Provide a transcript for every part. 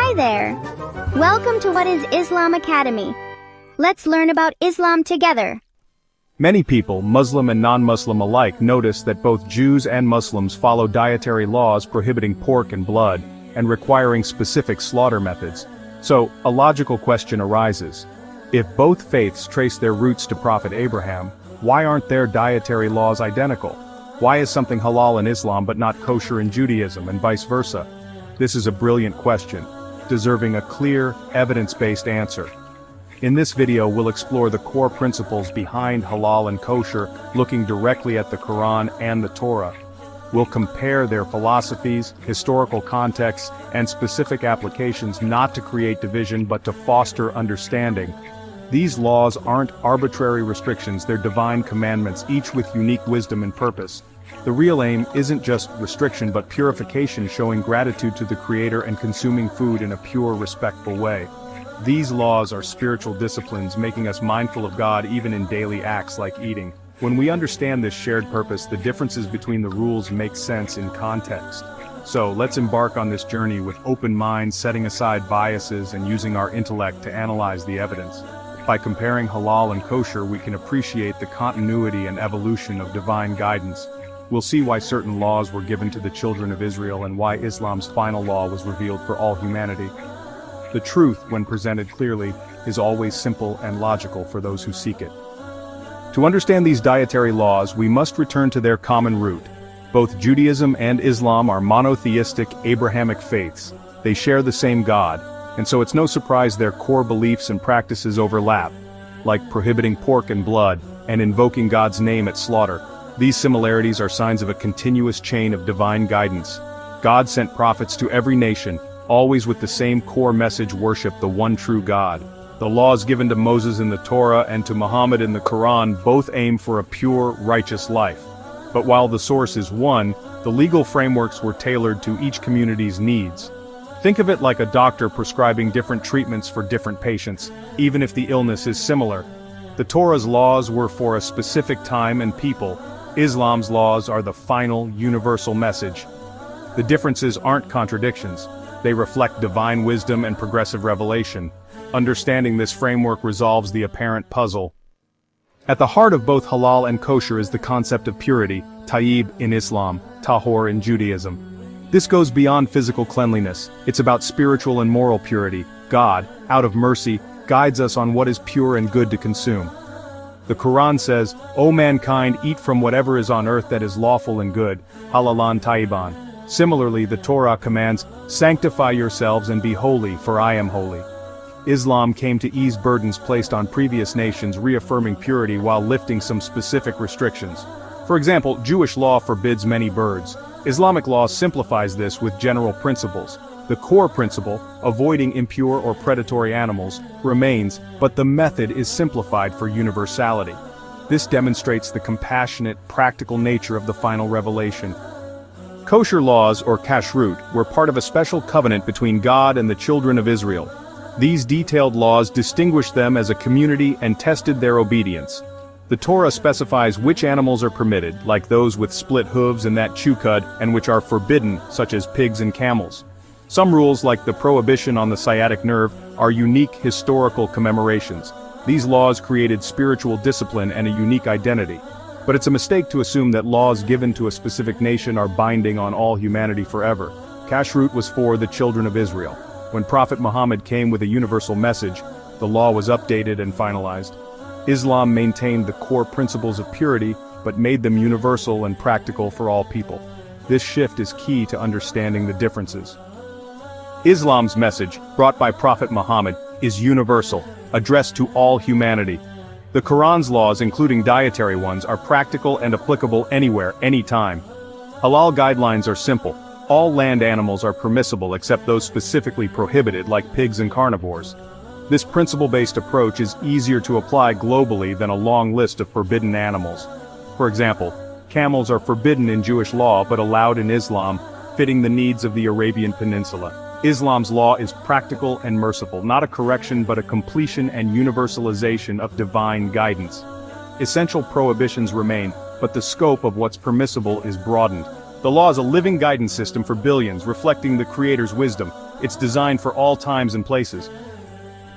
Hi there! Welcome to What is Islam Academy. Let's learn about Islam together. Many people, Muslim and non-Muslim alike, notice that both Jews and Muslims follow dietary laws prohibiting pork and blood, and requiring specific slaughter methods. So, a logical question arises. If both faiths trace their roots to Prophet Abraham, why aren't their dietary laws identical? Why is something halal in Islam but not kosher in Judaism, and vice versa? This is a brilliant question, deserving a clear, evidence-based answer. In this video we'll explore the core principles behind halal and kosher, looking directly at the Quran and the Torah. We'll compare their philosophies, historical contexts, and specific applications not to create division but to foster understanding. These laws aren't arbitrary restrictions, they're divine commandments, each with unique wisdom and purpose. The real aim isn't just restriction but purification, showing gratitude to the Creator and consuming food in a pure, respectful way. These laws are spiritual disciplines, making us mindful of God even in daily acts like eating. When we understand this shared purpose, the differences between the rules make sense in context. So, let's embark on this journey with open minds, setting aside biases and using our intellect to analyze the evidence. By comparing halal and kosher, we can appreciate the continuity and evolution of divine guidance. We'll see why certain laws were given to the children of Israel and why Islam's final law was revealed for all humanity. The truth, when presented clearly, is always simple and logical for those who seek it. To understand these dietary laws, we must return to their common root. Both Judaism and Islam are monotheistic, Abrahamic faiths. They share the same God, and so it's no surprise their core beliefs and practices overlap, like prohibiting pork and blood, and invoking God's name at slaughter. These similarities are signs of a continuous chain of divine guidance. God sent prophets to every nation, always with the same core message: worship the one true God. The laws given to Moses in the Torah and to Muhammad in the Quran both aim for a pure, righteous life. But while the source is one, the legal frameworks were tailored to each community's needs. Think of it like a doctor prescribing different treatments for different patients, even if the illness is similar. The Torah's laws were for a specific time and people. Islam's laws are the final, universal message. The differences aren't contradictions. They reflect divine wisdom and progressive revelation. Understanding this framework resolves the apparent puzzle. At the heart of both halal and kosher is the concept of purity, tayyib in Islam, tahor in Judaism. This goes beyond physical cleanliness. It's about spiritual and moral purity. God, out of mercy, guides us on what is pure and good to consume. The Quran says, "O mankind, eat from whatever is on earth that is lawful and good, halalan tayyiban." Similarly, the Torah commands, "Sanctify yourselves and be holy, for I am holy." Islam came to ease burdens placed on previous nations, reaffirming purity while lifting some specific restrictions. For example, Jewish law forbids many birds. Islamic law simplifies this with general principles. The core principle, avoiding impure or predatory animals, remains, but the method is simplified for universality. This demonstrates the compassionate, practical nature of the final revelation. Kosher laws, or kashrut, were part of a special covenant between God and the children of Israel. These detailed laws distinguished them as a community and tested their obedience. The Torah specifies which animals are permitted, like those with split hooves and that chew cud, and which are forbidden, such as pigs and camels. Some rules, like the prohibition on the sciatic nerve, are unique historical commemorations. These laws created spiritual discipline and a unique identity. But it's a mistake to assume that laws given to a specific nation are binding on all humanity forever. Kashrut was for the children of Israel. When Prophet Muhammad came with a universal message, the law was updated and finalized. Islam maintained the core principles of purity, but made them universal and practical for all people. This shift is key to understanding the differences. Islam's message, brought by Prophet Muhammad, is universal, addressed to all humanity. The Quran's laws, including dietary ones, are practical and applicable anywhere, anytime. Halal guidelines are simple. All land animals are permissible except those specifically prohibited, like pigs and carnivores. This principle-based approach is easier to apply globally than a long list of forbidden animals. For example, camels are forbidden in Jewish law but allowed in Islam, fitting the needs of the Arabian Peninsula. Islam's law is practical and merciful, not a correction but a completion and universalization of divine guidance. Essential prohibitions remain, but the scope of what's permissible is broadened. The law is a living guidance system for billions, reflecting the Creator's wisdom. It's designed for all times and places.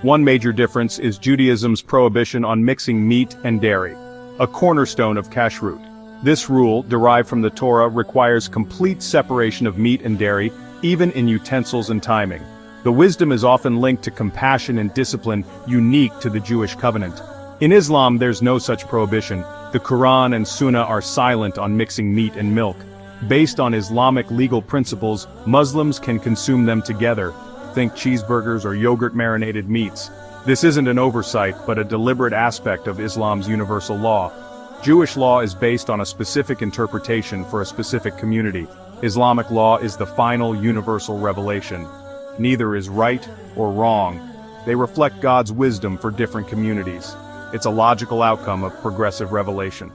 One major difference is Judaism's prohibition on mixing meat and dairy, a cornerstone of kashrut. This rule, derived from the Torah, requires complete separation of meat and dairy, even in utensils and timing. The wisdom is often linked to compassion and discipline unique to the Jewish covenant. In Islam, there's no such prohibition. The Quran and Sunnah are silent on mixing meat and milk. Based on Islamic legal principles, Muslims can consume them together. Think cheeseburgers or yogurt-marinated meats. This isn't an oversight, but a deliberate aspect of Islam's universal law. Jewish law is based on a specific interpretation for a specific community. Islamic law is the final universal revelation. Neither is right or wrong. They reflect God's wisdom for different communities. It's a logical outcome of progressive revelation.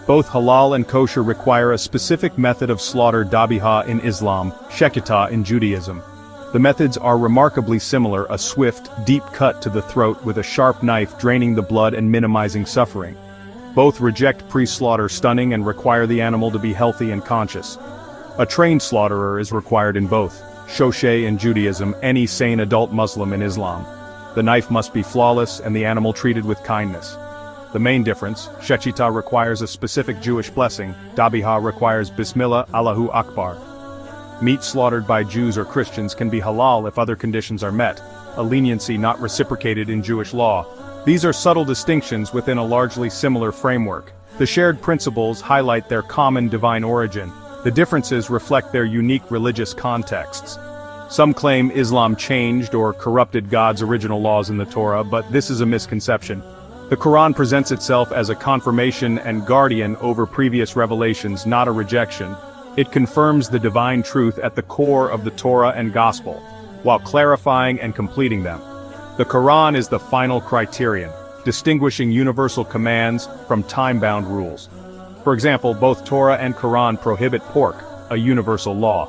Both halal and kosher require a specific method of slaughter, Dhabihah in Islam, Shechita in Judaism. The methods are remarkably similar: a swift, deep cut to the throat with a sharp knife draining the blood and minimizing suffering. Both reject pre-slaughter stunning and require the animal to be healthy and conscious. A trained slaughterer is required in both. Shochet in Judaism, any sane adult Muslim in Islam. The knife must be flawless and the animal treated with kindness. The main difference: Shechita requires a specific Jewish blessing, Dhabihah requires Bismillah, Allahu Akbar. Meat slaughtered by Jews or Christians can be halal if other conditions are met, a leniency not reciprocated in Jewish law. These are subtle distinctions within a largely similar framework. The shared principles highlight their common divine origin. The differences reflect their unique religious contexts. Some claim Islam changed or corrupted God's original laws in the Torah, but this is a misconception. The Quran presents itself as a confirmation and guardian over previous revelations, not a rejection. It confirms the divine truth at the core of the Torah and Gospel, while clarifying and completing them. The Quran is the final criterion, distinguishing universal commands from time-bound rules. For example, both Torah and Quran prohibit pork, a universal law.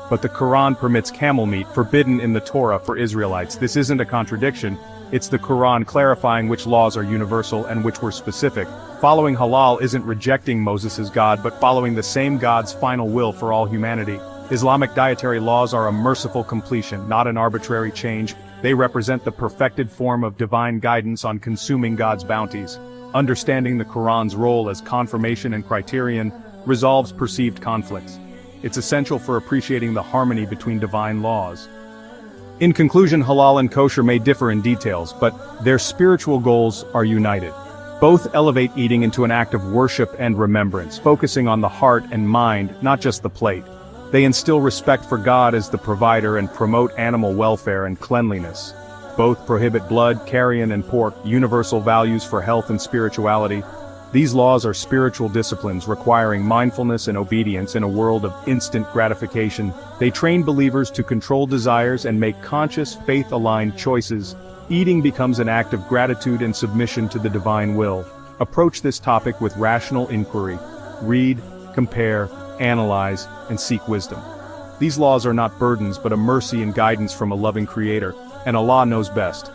But the Quran permits camel meat, forbidden in the Torah for Israelites. This isn't a contradiction, it's the Quran clarifying which laws are universal and which were specific. Following halal isn't rejecting Moses' God, but following the same God's final will for all humanity. Islamic dietary laws are a merciful completion, not an arbitrary change. They represent the perfected form of divine guidance on consuming God's bounties. Understanding the Quran's role as confirmation and criterion resolves perceived conflicts. It's essential for appreciating the harmony between divine laws. In conclusion, halal and kosher may differ in details, but their spiritual goals are united. Both elevate eating into an act of worship and remembrance, focusing on the heart and mind, not just the plate. They instill respect for God as the provider and promote animal welfare and cleanliness. Both prohibit blood, carrion, and pork, universal values for health and spirituality. These laws are spiritual disciplines requiring mindfulness and obedience in a world of instant gratification. They train believers to control desires and make conscious, faith-aligned choices. Eating becomes an act of gratitude and submission to the divine will. Approach this topic with rational inquiry. Read, compare, analyze, and seek wisdom. These laws are not burdens but a mercy and guidance from a loving Creator, and Allah knows best.